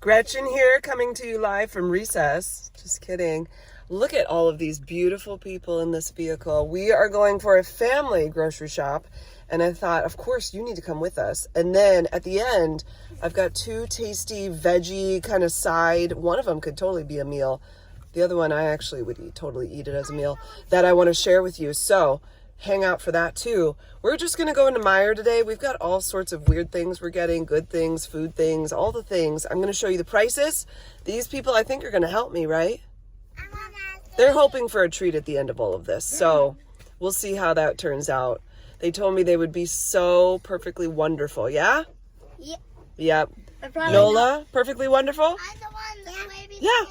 Gretchen here, coming to you live from recess. Just kidding. Look at all of these beautiful people in this vehicle. We are going for a family grocery shop, and I thought, of course, you need to come with us. And then at the end, I've got two tasty veggie kind of side. One of them could totally be a meal. The other one I actually would totally eat it as a meal that I want to share with you. So hang out for that too. We're just going to go into Meijer today. We've got all sorts of weird things we're getting, good things, food things, all the things. I'm going to show you the prices. These people I think are going to help me, right? They're hoping for a treat at the end of all of this. So we'll see how that turns out. They told me they would be so perfectly wonderful. Yeah? Yep. Yep. Nola, perfectly wonderful? I'm the one that's waving Yeah.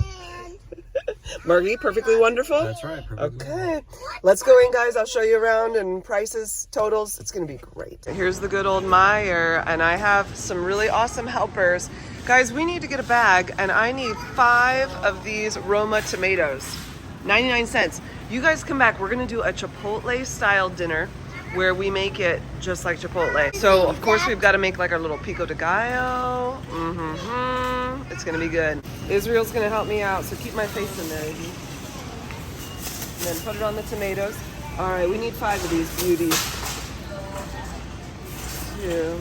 Margie, perfectly wonderful? That's right. Okay. Let's go in, guys. I'll show you around and prices, totals. It's going to be great. Here's the good old Meijer, and I have some really awesome helpers. Guys, we need to get a bag, and I need 5 of these Roma tomatoes. 99 cents. You guys come back. We're going to do a Chipotle-style dinner where we make it just like Chipotle. So, of course, we've got to make like our little pico de gallo. It's going to be good. Israel's going to help me out, so keep my face in there, Izzy. And then put it on the tomatoes. All right, we need 5 of these beauties. 2,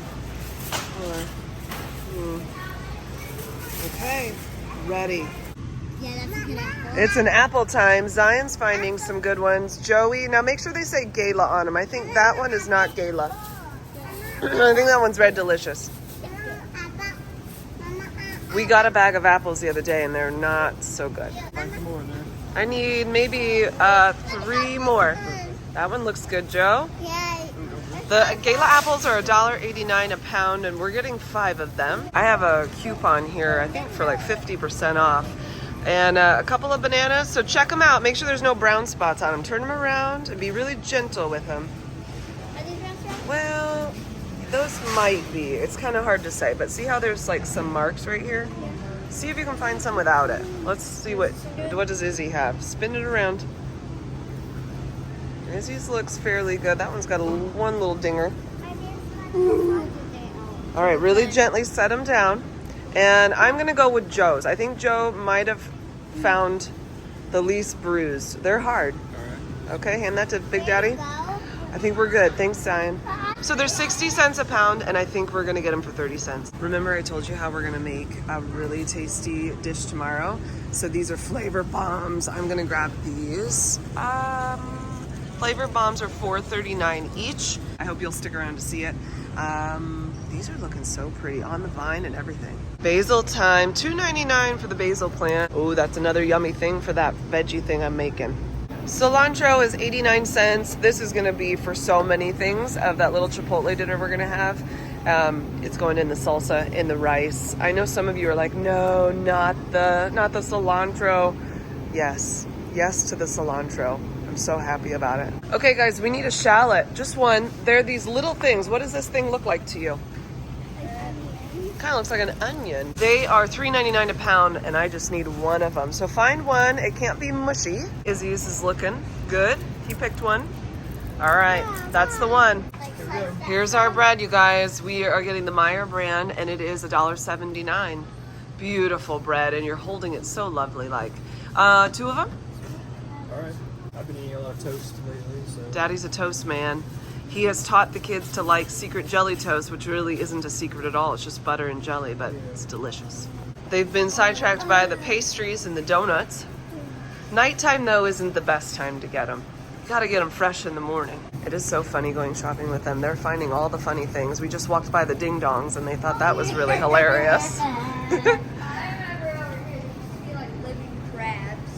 4. Okay, ready. Yeah, that's a good apple. It's an apple time. Zion's finding some good ones. Joey, now make sure they say Gala on them. I think that one is not Gala. I think that one's Red Delicious. We got a bag of apples the other day and they're not so good. I need maybe 3 more. That one looks good, Joe. Yeah. The Gala apples are $1.89 a pound and we're getting 5 of them. I have a coupon here, I think for like 50% off. And a couple of bananas, so check them out. Make sure there's no brown spots on them. Turn them around and be really gentle with them. Are these restaurants? Well, those might be. It's kind of hard to say, but see how there's like some marks right here? Yeah. See if you can find some without it. Let's see what does Izzy have. Spin it around. Izzy's looks fairly good. That one's got one little dinger. All right, really gently set them down. And I'm going to go with Joe's. I think Joe might have found the least bruised. They're hard. All right. Okay, hand that to Big Daddy. I think we're good. Thanks, Zion. So they're 60 cents a pound, and I think we're going to get them for 30 cents. Remember I told you how we're going to make a really tasty dish tomorrow? So these are flavor bombs. I'm going to grab these. Flavor bombs are $4.39 each. I hope you'll stick around to see it. These are looking so pretty on the vine and everything. Basil time, $2.99 for the basil plant. Oh, that's another yummy thing for that veggie thing I'm making. Cilantro is 89 cents. This is gonna be for so many things of that little Chipotle dinner we're gonna have. It's going in the salsa, in the rice. I know some of you are like, no, not the cilantro. Yes to the cilantro. I'm so happy about it. Okay guys, we need a shallot, just one. They're these little things. What does this thing look like to you? Kind of looks like an onion. They are $3.99 a pound and I just need 1 of them. So find one, it can't be mushy. Izzy's is looking good. He picked one. All right, that's the one. Here's our bread, you guys. We are getting the Meijer brand and it is $1.79. Beautiful bread and you're holding it so lovely like. 2 of them? All right. I've been eating a lot of toast lately, so. Daddy's a toast man. He has taught the kids to like secret jelly toast, which really isn't a secret at all. It's just butter and jelly, but it's delicious. They've been sidetracked by the pastries and the donuts. Nighttime, though, isn't the best time to get them. Gotta get them fresh in the morning. It is so funny going shopping with them. They're finding all the funny things. We just walked by the ding dongs and they thought that was really hilarious.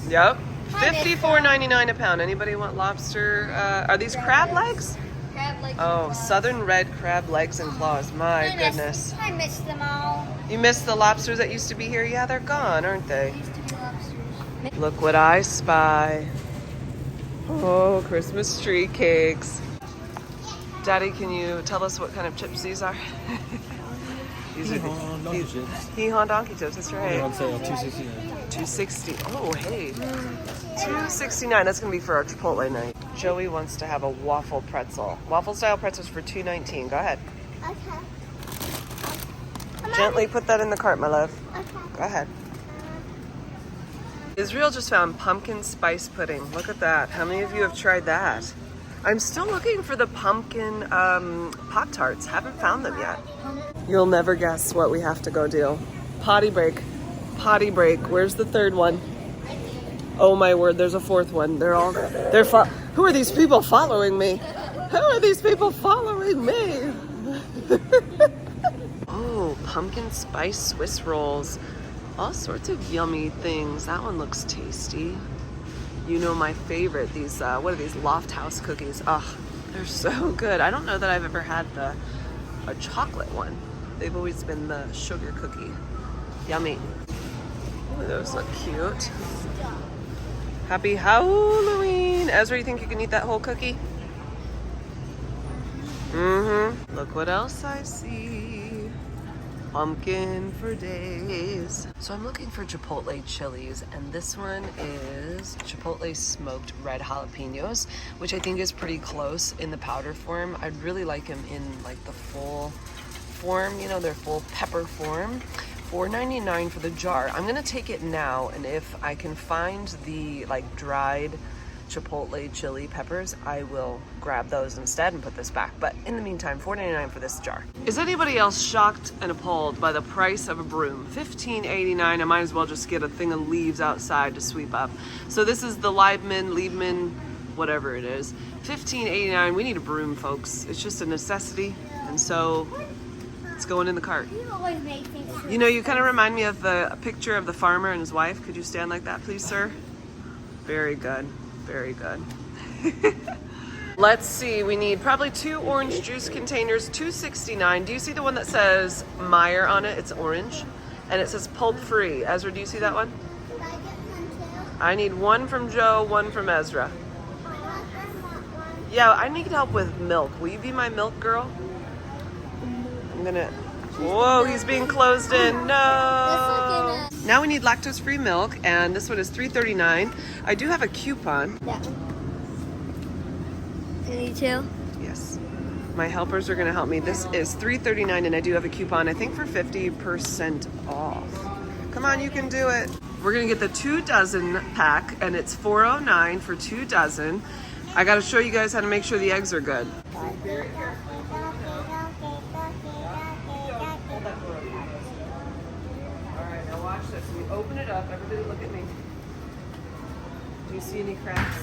Yep. $54.99 a pound. Anybody want lobster? Are these crab legs? Crab legs. Oh, southern red crab legs and claws. My goodness. I missed them all. You missed the lobsters that used to be here? Yeah, they're gone, aren't they? Used to be lobsters. Look what I spy. Oh, Christmas tree cakes. Daddy, can you tell us what kind of chips these are? These are Hee-haw donkey chips. Hee-haw donkey chips, that's right. They're on sale, $2.69. $2.60. Oh, hey. $2.69. That's going to be for our Chipotle night. Joey wants to have a waffle pretzel. Waffle style pretzels for $2.19. Go ahead. Okay. Gently put that in the cart, my love. Okay. Go ahead. Israel just found pumpkin spice pudding. Look at that. How many of you have tried that? I'm still looking for the pumpkin Pop-Tarts. Haven't found them yet. You'll never guess what we have to go do. Potty break. Potty break. Where's the third one? Oh my word, there's a fourth one. Who are these people following me? Who are these people following me? Oh, pumpkin spice Swiss rolls. All sorts of yummy things. That one looks tasty. You know my favorite, these, what are these, Loft House cookies? Oh, they're so good. I don't know that I've ever had a chocolate one. They've always been the sugar cookie. Yummy. Ooh, those look cute. Happy Halloween. Ezra, you think you can eat that whole cookie? Mm-hmm. Look what else I see. Pumpkin for days. So I'm looking for Chipotle chilies, and this one is Chipotle smoked red jalapenos, which I think is pretty close in the powder form. I'd really like them in like the full form, you know, their full pepper form. $4.99 for the jar. I'm gonna take it now, and if I can find the like dried Chipotle chili peppers, I will grab those instead and put this back. But in the meantime, $4.99 for this jar. Is anybody else shocked and appalled by the price of a broom? $15.89. I might as well just get a thing of leaves outside to sweep up. So this is the Liebman, whatever it is. $15.89. We need a broom, folks. It's just a necessity, and so it's going in the cart. You always make things. You know, you kind of remind me of a picture of the farmer and his wife. Could you stand like that, please, sir? Very good. Very good. Let's see, we need probably 2 orange juice containers, $2.69. Do you see the one that says Meyer on it? It's orange. And it says pulp free. Ezra, do you see that one? Can I get one too? I need 1 from Joe, 1 from Ezra. Yeah, I need help with milk. Will you be my milk girl? I'm gonna... Whoa, he's being closed in. No! Now we need lactose-free milk, and this one is $3.39. I do have a coupon. That one. You need 2? Yes. My helpers are gonna help me. This is $3.39, and I do have a coupon, I think for 50% off. Come on, you can do it. We're gonna get the 2 dozen pack, and it's $4.09 for 2 dozen. I gotta show you guys how to make sure the eggs are good. Very careful. Alright, now watch this. We open it up. Everybody look at me. Do you see any cracks?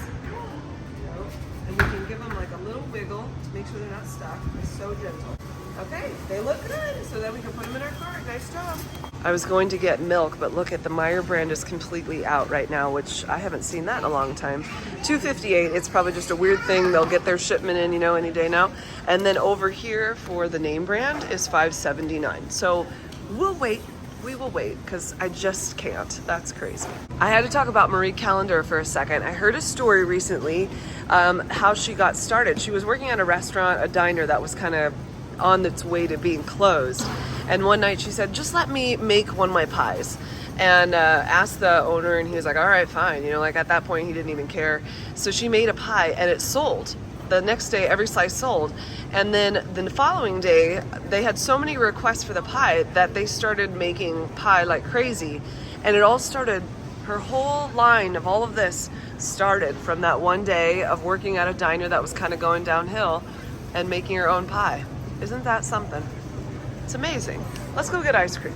No. And we can give them like a little wiggle to make sure they're not stuck. It's so gentle. Okay, they look good. So then we can put them in our cart. Nice job. I was going to get milk, but look at the Meyer brand is completely out right now, which I haven't seen that in a long time. $2.58. It's probably just a weird thing. They'll get their shipment in, you know, any day now. And then over here for the name brand is $5.79. So we'll wait. We will wait because I just can't. That's crazy. I had to talk about Marie Callender for a second. I heard a story recently how she got started. She was working at a restaurant, a diner that was kind of on its way to being closed. And one night she said, just let me make one of my pies. And asked the owner, and he was like, all right, fine. You know, like at that point, he didn't even care. So she made a pie, and it sold. The next day, every slice sold. And then the following day, they had so many requests for the pie that they started making pie like crazy. And it all started, her whole line of all of this started from that one day of working at a diner that was kind of going downhill and making her own pie. Isn't that something? It's amazing. Let's go get ice cream.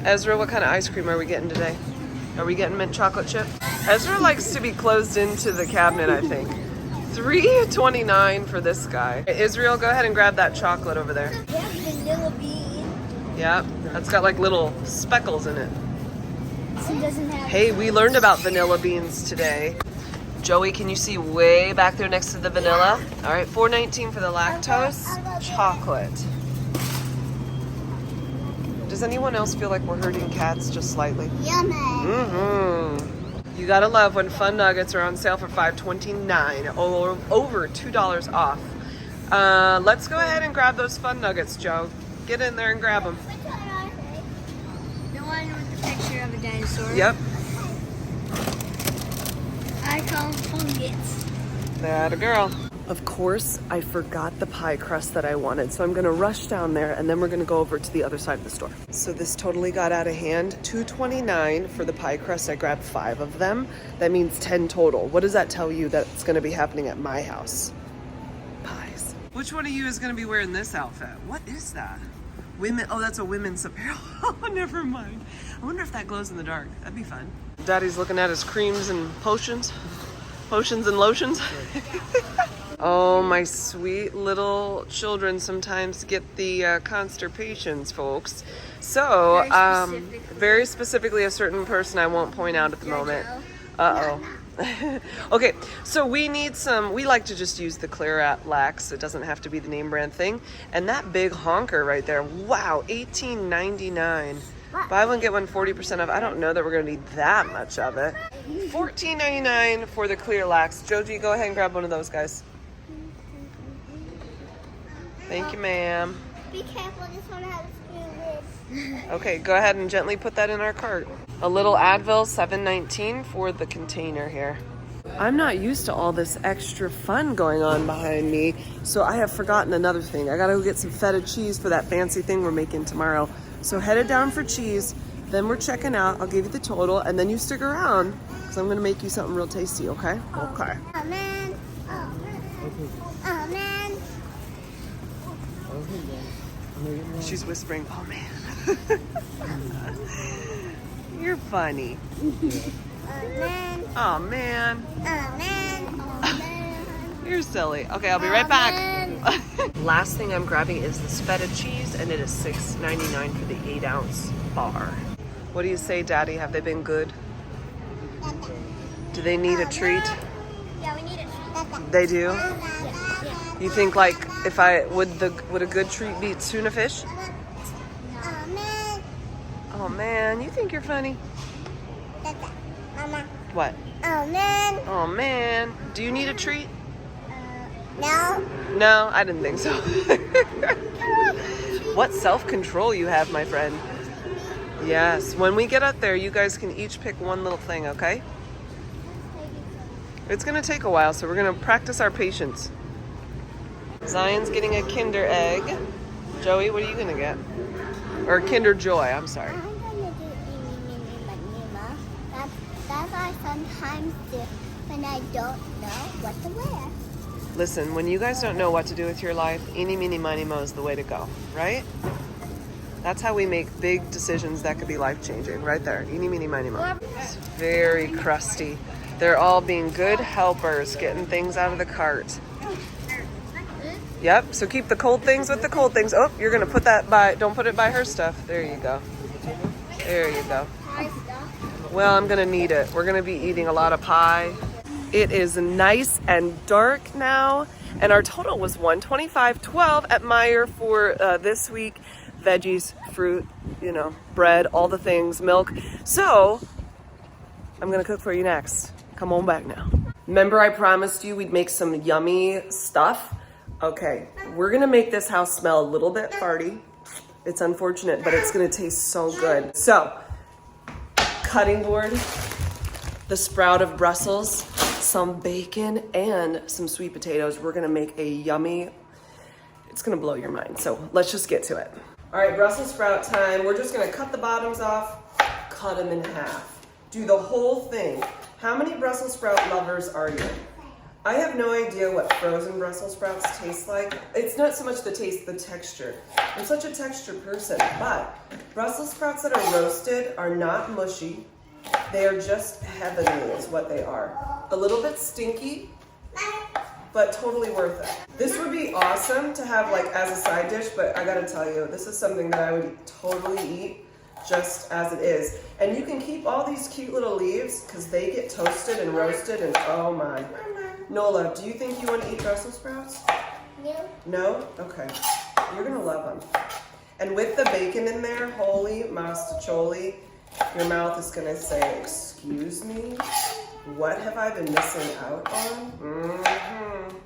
Ezra, what kind of ice cream are we getting today? Are we getting mint chocolate chip? Ezra likes to be closed into the cabinet, I think. $3.29 for this guy. Israel, go ahead and grab that chocolate over there. Yeah, vanilla bean. Yeah, that's got like little speckles in it. So it doesn't have. Hey, we learned about vanilla beans today. Joey, can you see way back there next to the vanilla? All right, $4.19 for the lactose chocolate. Does anyone else feel like we're hurting cats just slightly? Yummy. Mm-hmm. You gotta love when Fun Nuggets are on sale for $5.29, or over $2 off. Let's go ahead and grab those Fun Nuggets, Joe. Get in there and grab them. The one with the picture of a dinosaur. Yep. I call them Fungits. That a girl. Of course, I forgot the pie crust that I wanted, so I'm gonna rush down there and then we're gonna go over to the other side of the store. So this totally got out of hand. $2.29 for the pie crust. I grabbed 5 of them. That means 10 total. What does that tell you that's gonna be happening at my house? Pies. Which one of you is gonna be wearing this outfit? What is that? Women, oh, that's a women's apparel. Oh, never mind. I wonder if that glows in the dark. That'd be fun. Daddy's looking at his creams and potions. Potions and lotions. Oh, my sweet little children sometimes get the constipations, folks. So, very specifically a certain person I won't point out at the moment. Uh-oh. Okay, so we need some, we like to just use the Clear Lax. It doesn't have to be the name brand thing. And that big honker right there, wow, $18.99. Buy one, get one 40% off. I don't know that we're gonna need that much of it. $14.99 for the Clear Lax. Joji, go ahead and grab one of those, guys. Thank you, ma'am. Be careful, this one has a screw lid. Okay, go ahead and gently put that in our cart. A little Advil, $7.19 for the container here. I'm not used to all this extra fun going on behind me, so I have forgotten another thing. I gotta go get some feta cheese for that fancy thing we're making tomorrow. So headed down for cheese, then we're checking out. I'll give you the total, and then you stick around, because I'm gonna make you something real tasty, okay? Okay. Oh man. Oh man. Oh man. She's whispering, oh man. You're funny. Oh man. Oh man. Oh man. Oh man. You're silly. Okay, I'll be right back. Last thing I'm grabbing is this feta cheese, and it is $6.99 for the 8-ounce bar. What do you say, Daddy? Have they been good? Do they need a treat? Yeah, we need a treat. They do? Yeah. You think, like, if I would a good treat be tuna fish? Oh man. Oh man, you think you're funny? Mama. What? Oh man. Oh man, do you need a treat? No. No, I didn't think so. What self-control you have, my friend. Yes, when we get up there, you guys can each pick one little thing, okay? It's gonna take a while, so we're gonna practice our patience. Zion's getting a Kinder Egg. Joey, what are you gonna get? Or Kinder Joy, I'm sorry. I'm gonna do Mima. That's I sometimes do when I don't know what to wear. Listen, when you guys don't know what to do with your life, eeny, meeny, miny, mo is the way to go, right? That's how we make big decisions that could be life-changing, right there. Eeny, meeny, miny, mo. It's very crusty. They're all being good helpers, getting things out of the cart. Yep, so keep the cold things with the cold things. Oh, you're gonna put that by, don't put it by her stuff. There you go. There you go. Well, I'm gonna need it. We're gonna be eating a lot of pie. It is nice and dark now, and our total was $125.12 at Meijer for this week. Veggies, fruit, you know, bread, all the things, milk. So, I'm gonna cook for you next. Come on back now. Remember I promised you we'd make some yummy stuff? Okay, we're gonna make this house smell a little bit farty. It's unfortunate, but it's gonna taste so good. So, cutting board, the sprout of Brussels, some bacon, and some sweet potatoes. We're gonna make a yummy, it's gonna blow your mind. So let's just get to it. All right, Brussels sprout time. We're just gonna cut the bottoms off, cut them in half. Do the whole thing. How many Brussels sprout lovers are you? I have no idea what frozen Brussels sprouts taste like. It's not so much the taste, the texture. I'm such a texture person, but Brussels sprouts that are roasted are not mushy. They are just heavenly is what they are. A little bit stinky, but totally worth it. This would be awesome to have like as a side dish, but I gotta tell you, this is something that I would totally eat just as it is. And you can keep all these cute little leaves because they get toasted and roasted and oh my. Nola, do you think you want to eat Brussels sprouts? No. No? Okay. You're gonna love them. And with the bacon in there, holy mastacholi, your mouth is gonna say, excuse me? What have I been missing out on? Mm-hmm.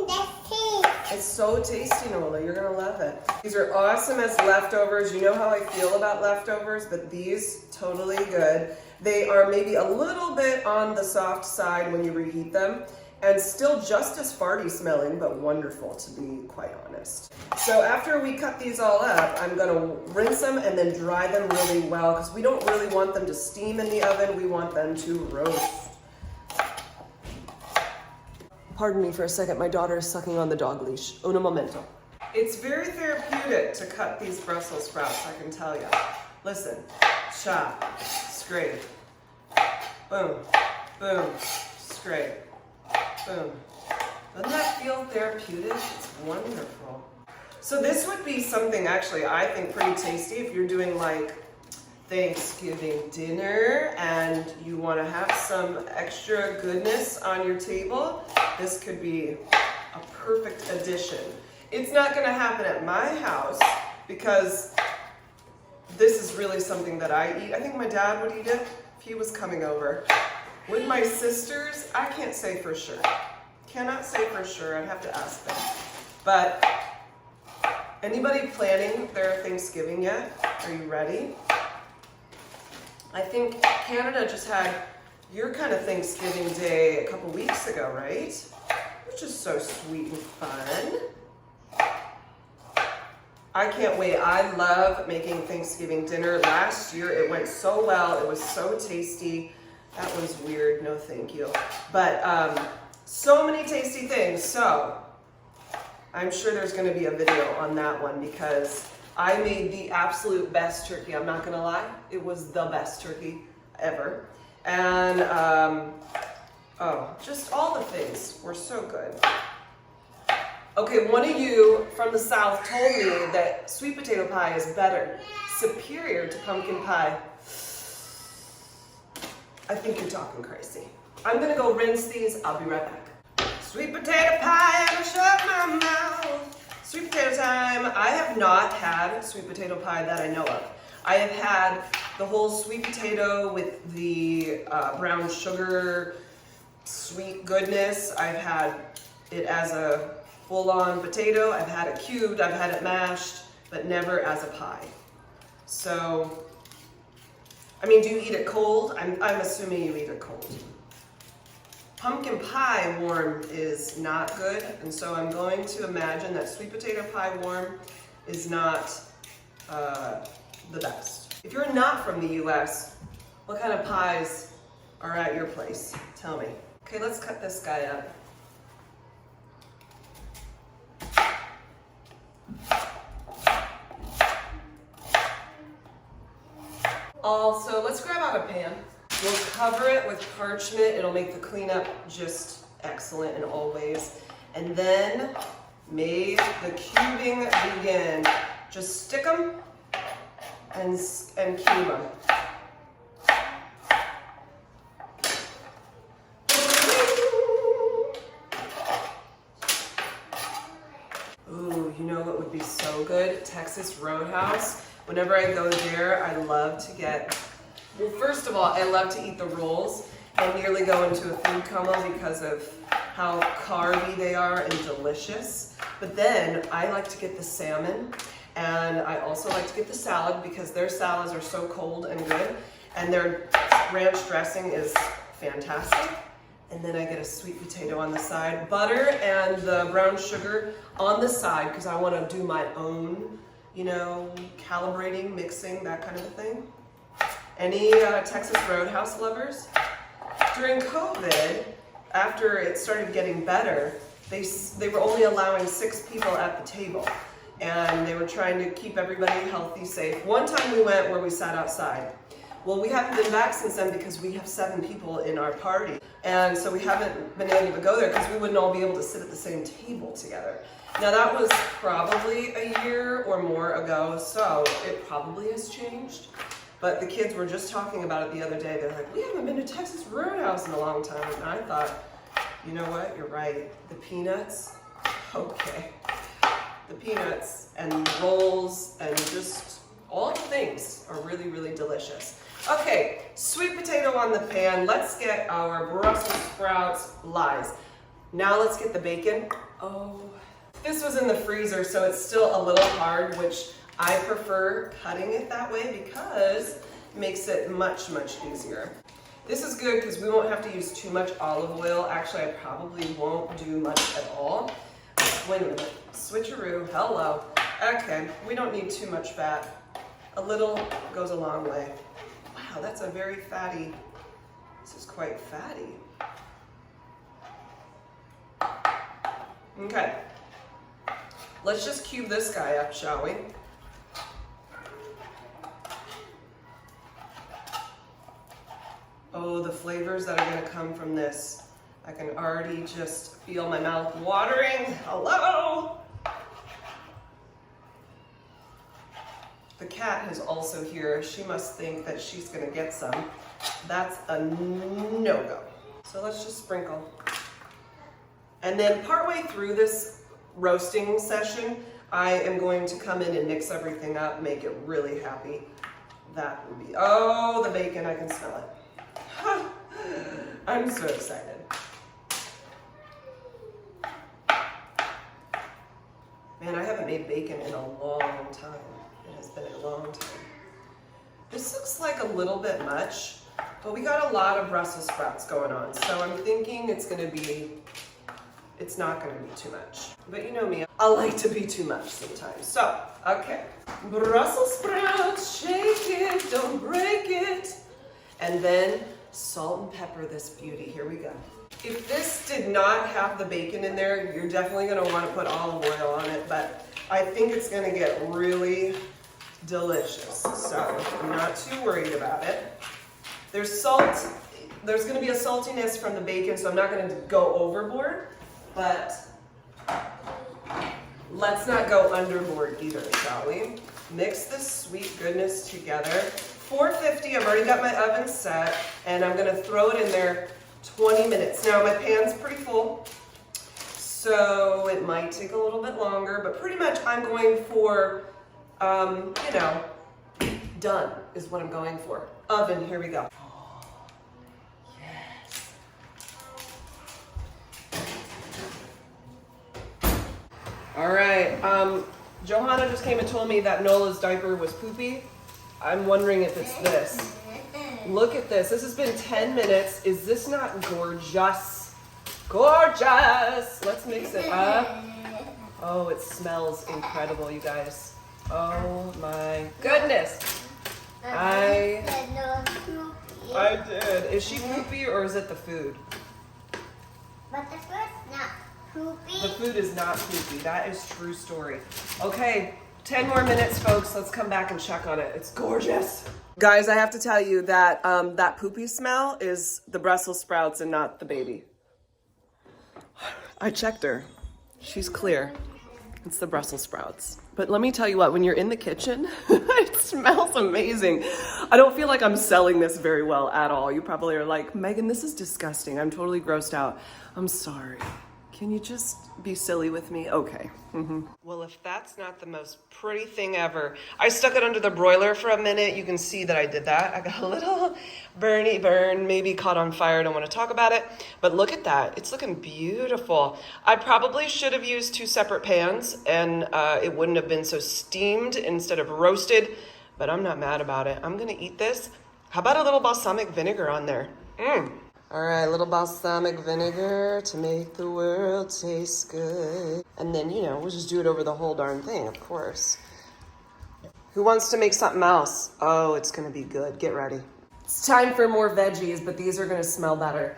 That's tea. It's so tasty, Nola. You're gonna love it. These are awesome as leftovers. You know how I feel about leftovers, but these, totally good. They are maybe a little bit on the soft side when you reheat them. and still just as farty smelling, but wonderful to be quite honest. So after we cut these all up, I'm gonna rinse them and then dry them really well because we don't really want them to steam in the oven, we want them to roast. Pardon me for a second, my daughter is sucking on the dog leash. Un momento. It's very therapeutic to cut these Brussels sprouts, I can tell you. Listen, chop, scrape, boom, boom, scrape, boom. Doesn't that feel therapeutic? It's wonderful. So this would be something actually I think pretty tasty if you're doing like Thanksgiving dinner and you want to have some extra goodness on your table. This could be a perfect addition. It's not going to happen at my house because this is really something that I eat. I think my dad would eat it if he was coming over. With my sisters, I can't say for sure. Cannot say for sure. I'd have to ask them. But anybody planning their Thanksgiving yet? Are you ready? I think Canada just had your kind of Thanksgiving Day a couple weeks ago, right? Which is so sweet and fun. I can't wait. I love making Thanksgiving dinner. Last year it went so well. It was so tasty. That was weird. No, thank you. But so many tasty things. So I'm sure there's going to be a video on that one because I made the absolute best turkey. I'm not going to lie. It was the best turkey ever. And just all the things were so good. Okay, one of you from the South told me that sweet potato pie is better, superior to pumpkin pie. I think you're talking crazy. I'm gonna go rinse these. I'll be right back. Sweet potato pie, I shut my mouth. Sweet potato time. I have not had sweet potato pie that I know of. I have had the whole sweet potato with the brown sugar, sweet goodness. I've had it as a full-on potato. I've had it cubed, I've had it mashed, but never as a pie. So, I mean, do you eat it cold? I'm assuming you eat it cold. Pumpkin pie warm is not good, and so I'm going to imagine that sweet potato pie warm is not the best. If you're not from the US, what kind of pies are at your place? Tell me. Okay, let's cut this guy up. Also, let's grab out a pan. We'll cover it with parchment. It'll make the cleanup just excellent in all ways. And then may the cubing begin. Just stick them and cube them. Ooh, you know what would be so good? Texas Roadhouse. Whenever I go there, I love to get, well, first of all, I love to eat the rolls. I nearly go into a food coma because of how carby they are and delicious. But then I like to get the salmon, and I also like to get the salad because their salads are so cold and good, and their ranch dressing is fantastic. And then I get a sweet potato on the side, butter and the brown sugar on the side because I want to do my own, you know, calibrating, mixing, that kind of a thing. Any Texas Roadhouse lovers? During COVID, after it started getting better, they were only allowing 6 people at the table. And they were trying to keep everybody healthy, safe. One time we went where we sat outside. Well, we haven't been back since then because we have 7 people in our party. And so we haven't been able to go there because we wouldn't all be able to sit at the same table together. Now that was probably a year or more ago, so it probably has changed. But the kids were just talking about it the other day. They're like, we haven't been to Texas Roadhouse in a long time. And I thought, you know what, you're right. The peanuts, okay. The peanuts and rolls and just all the things are really, really delicious. Okay, sweet potato on the pan. Let's get our Brussels sprouts live. Now let's get the bacon. Oh, this was in the freezer, so it's still a little hard, which I prefer cutting it that way because it makes it much, much easier. This is good because we won't have to use too much olive oil. Actually, I probably won't do much at all. Wait a minute, switcheroo, hello. Okay, we don't need too much fat. A little goes a long way. Wow, that's a very fatty, this is quite fatty. Okay, let's just cube this guy up, shall we? Oh, the flavors that are gonna come from this. I can already just feel my mouth watering. Hello! The cat is also here. She must think that she's gonna get some. That's a no-go. So let's just sprinkle. And then partway through this roasting session, I am going to come in and mix everything up, make it really happy. That would be, oh, the bacon, I can smell it. I'm so excited. Man, I haven't made bacon in a long time. It has been a long time. This looks like a little bit much, but we got a lot of Brussels sprouts going on. So I'm thinking it's not gonna be too much. But you know me, I like to be too much sometimes. So, okay. Brussels sprouts, shake it, don't break it. And then salt and pepper this beauty. Here we go. If this did not have the bacon in there, you're definitely gonna wanna put olive oil on it, but I think it's gonna get really delicious. So I'm not too worried about it. There's salt, there's gonna be a saltiness from the bacon, so I'm not gonna go overboard, but let's not go underboard either, shall we? Mix this sweet goodness together. 450, I've already got my oven set, and I'm gonna throw it in there 20 minutes. Now my pan's pretty full, so it might take a little bit longer, but pretty much I'm going for, you know, done is what I'm going for. Oven, here we go. Yes. All right, Johanna just came and told me that Nola's diaper was poopy. I'm wondering if it's this. Look at this. This has been 10 minutes. Is this not gorgeous? Gorgeous! Let's mix it up. Oh, it smells incredible, you guys. Oh my goodness. I did. Is she poopy or is it the food? But the food's not poopy. The food is not poopy. That is true story. Okay. 10 more minutes, folks. Let's come back and check on it. It's gorgeous. Guys, I have to tell you that that poopy smell is the Brussels sprouts and not the baby. I checked her. She's clear. It's the Brussels sprouts. But let me tell you what, when you're in the kitchen, it smells amazing. I don't feel like I'm selling this very well at all. You probably are like, Megan, this is disgusting. I'm totally grossed out. I'm sorry. Can you just be silly with me? Okay. Well, if that's not the most pretty thing ever. I stuck it under the broiler for a minute. You can see that I did that. I got a little burn, maybe caught on fire. I don't want to talk about it. But look at that. It's looking beautiful. I probably should have used 2 separate pans and it wouldn't have been so steamed instead of roasted. But I'm not mad about it. I'm going to eat this. How about a little balsamic vinegar on there? All right, a little balsamic vinegar to make the world taste good. And then, you know, we'll just do it over the whole darn thing, of course. Who wants to make something else? Oh, it's gonna be good. Get ready. It's time for more veggies, but these are gonna smell better.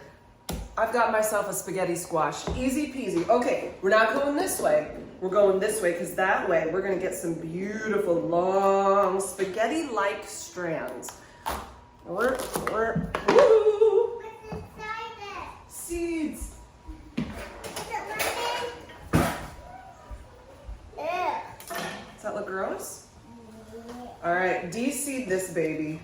I've got myself a spaghetti squash. Easy peasy. Okay, we're not going this way. We're going this way, because that way we're gonna get some beautiful, long, spaghetti-like strands. Woo! Seeds. Is it working? Yeah. Does that look gross? All right, de-seed this baby.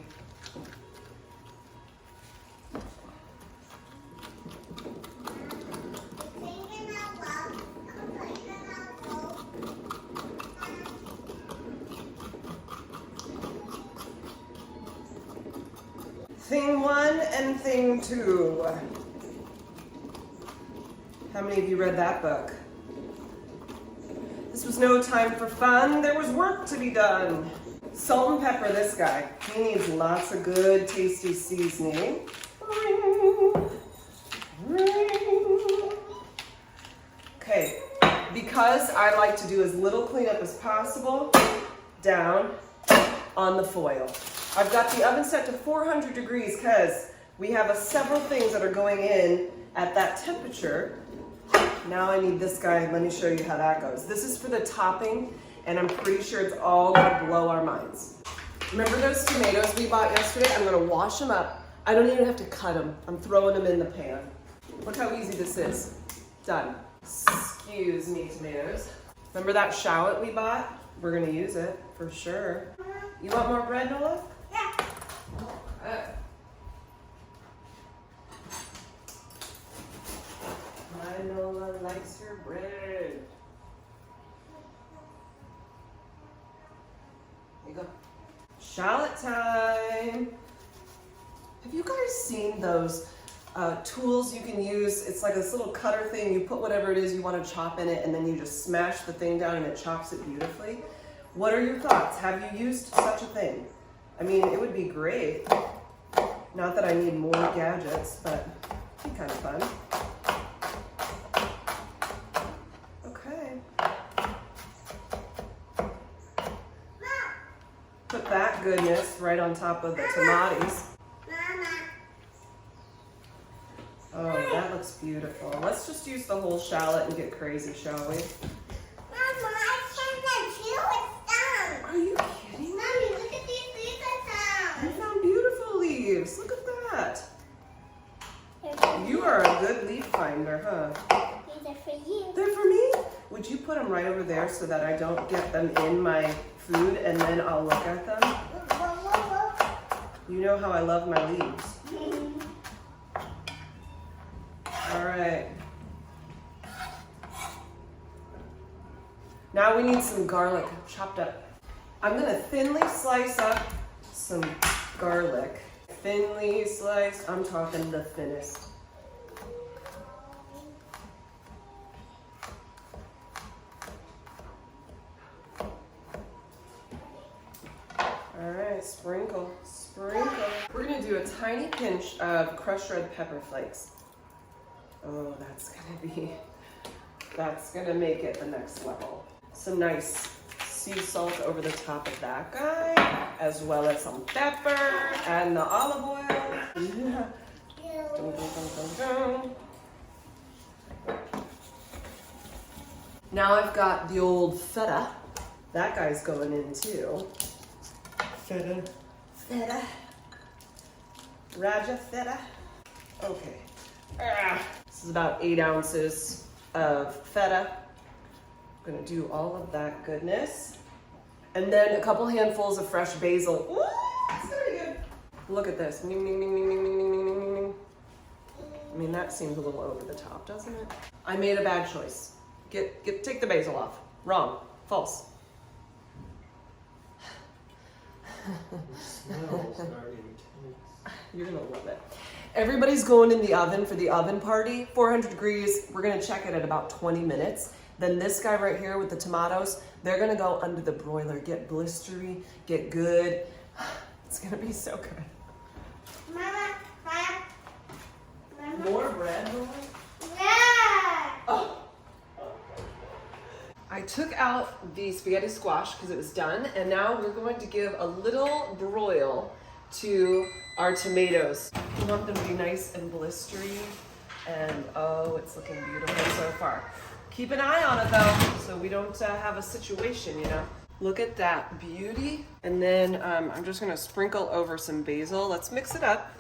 Thing 1 and thing 2. How many of you read that book? This was no time for fun. There was work to be done. Salt and pepper this guy. He needs lots of good, tasty seasoning. because I like to do as little cleanup as possible, down on the foil. I've got the oven set to 400 degrees because we have several things that are going in at that temperature. Now I need this guy. Let me show you how that goes. This is for the topping, and I'm pretty sure it's all gonna blow our minds. Remember those tomatoes we bought yesterday? I'm gonna wash them up. I don't even have to cut them. I'm throwing them in the pan. Look how easy this is. Done. Excuse me, tomatoes. Remember that shallot we bought? We're gonna use it for sure. You want more bread, Nola? Yeah. My Nola likes her bread. There you go. Shallot time. Have you guys seen those tools you can use? It's like this little cutter thing. You put whatever it is you want to chop in it, and then you just smash the thing down and it chops it beautifully. What are your thoughts? Have you used such a thing? I mean, it would be great. Not that I need more gadgets, but it'd be kind of fun. Okay. Put that goodness right on top of the tomatoes. Oh, that looks beautiful. Let's just use the whole shallot and get crazy, shall we? Mama, I can't chew it down. Are you kidding me? Mommy, look at these leaves I You found. found beautiful leaves. Look at that. You are a good leaf finder, huh? These are for you. They're for me? Would you put them right over there so that I don't get them in my food and then I'll look at them? Whoa, whoa, You know how I love my leaves. whoa. All right. Now we need some garlic chopped up. I'm gonna thinly slice up some garlic. Thinly sliced, I'm talking the thinnest. All right, sprinkle, sprinkle. We're gonna do a tiny pinch of crushed red pepper flakes. Oh, that's gonna make it the next level. Some nice sea salt over the top of that guy, as well as some pepper and the olive oil. Yeah. Dun, dun, dun, dun, dun. Now I've got the old feta. That guy's going in too. Feta. Feta. Raja feta. Okay. This is about 8 ounces of feta. I'm gonna do all of that goodness. And then a couple handfuls of fresh basil. Ooh, it's gonna be good. Look at this. Ning, ning, ning, ning, ning, ning, ning, ning, ning. I mean, that seems a little over the top, doesn't it? I made a bad choice. Take the basil off. Wrong. False. Smells are intense. You're gonna love it. Everybody's going in the oven for the oven party. 400 degrees. We're gonna check it at about 20 minutes. Then this guy right here with the tomatoes, they're gonna go under the broiler, get blistery, get good. It's gonna be so good. Mama, Mama. More bread, Lord? Yeah. Oh. I took out the spaghetti squash because it was done, and now we're going to give a little broil to our tomatoes. We want them to be nice and blistery, and oh, it's looking beautiful so far. Keep an eye on it though, so we don't have a situation, you know. Look at that beauty. And then I'm just gonna sprinkle over some basil. Let's mix it up.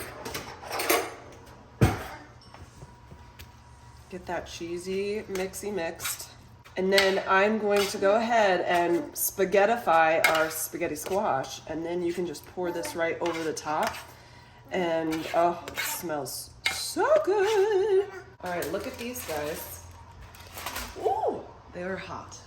Get that cheesy mixy mixed. And then I'm going to go ahead and spaghettify our spaghetti squash. And then you can just pour this right over the top. And oh, it smells so good. All right, look at these guys. Ooh, they are hot.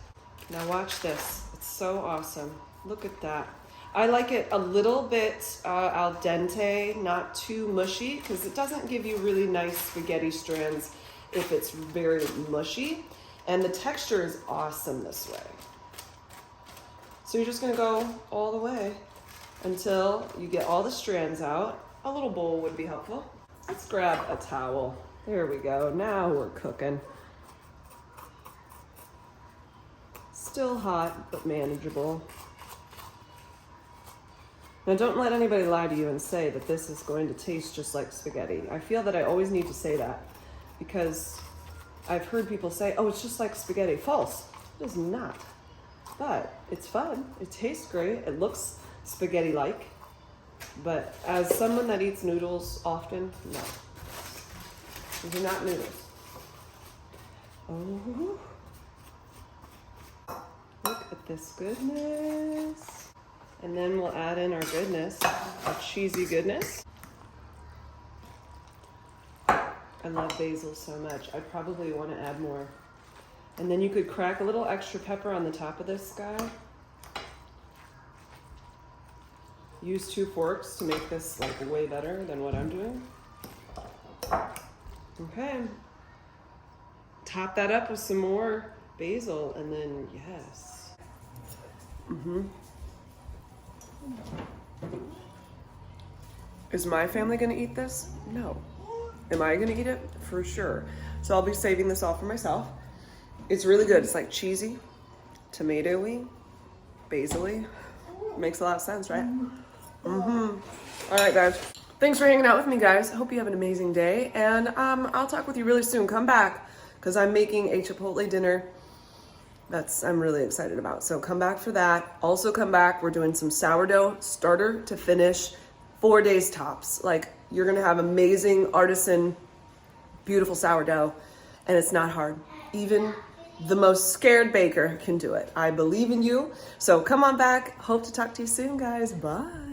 Now watch this. It's so awesome. Look at that. I like it a little bit al dente, not too mushy, because it doesn't give you really nice spaghetti strands if it's very mushy. And the texture is awesome this way. So you're just gonna go all the way until you get all the strands out. A little bowl would be helpful. Let's grab a towel. There we go. Now we're cooking. still hot, but manageable. Now don't let anybody lie to you and say that this is going to taste just like spaghetti. I feel that I always need to say that because I've heard people say, oh, it's just like spaghetti. False. It is not. But it's fun. It tastes great. It looks spaghetti-like. But as someone that eats noodles often, no. These are not noodles. Oh. Look at this goodness. And then we'll add in our goodness, our cheesy goodness. I love basil so much. I'd probably want to add more. And then you could crack a little extra pepper on the top of this guy. Use 2 forks to make this like way better than what I'm doing. Okay. Top that up with some more basil and then yes. Is my family gonna eat this? No. Am I gonna eat it? For sure. So I'll be saving this all for myself. It's really good. It's like cheesy, tomatoey, basil-y. Makes a lot of sense, right? All right, guys. Thanks for hanging out with me, guys. Hope you have an amazing day. And I'll talk with you really soon. Come back, because I'm making a Chipotle dinner I'm really excited about. So come back for that. Also come back. We're doing some sourdough starter to finish, 4 days tops. Like, you're gonna have amazing artisan, beautiful sourdough, and it's not hard. Even the most scared baker can do it. I believe in you. So come on back. Hope to talk to you soon, guys. Bye.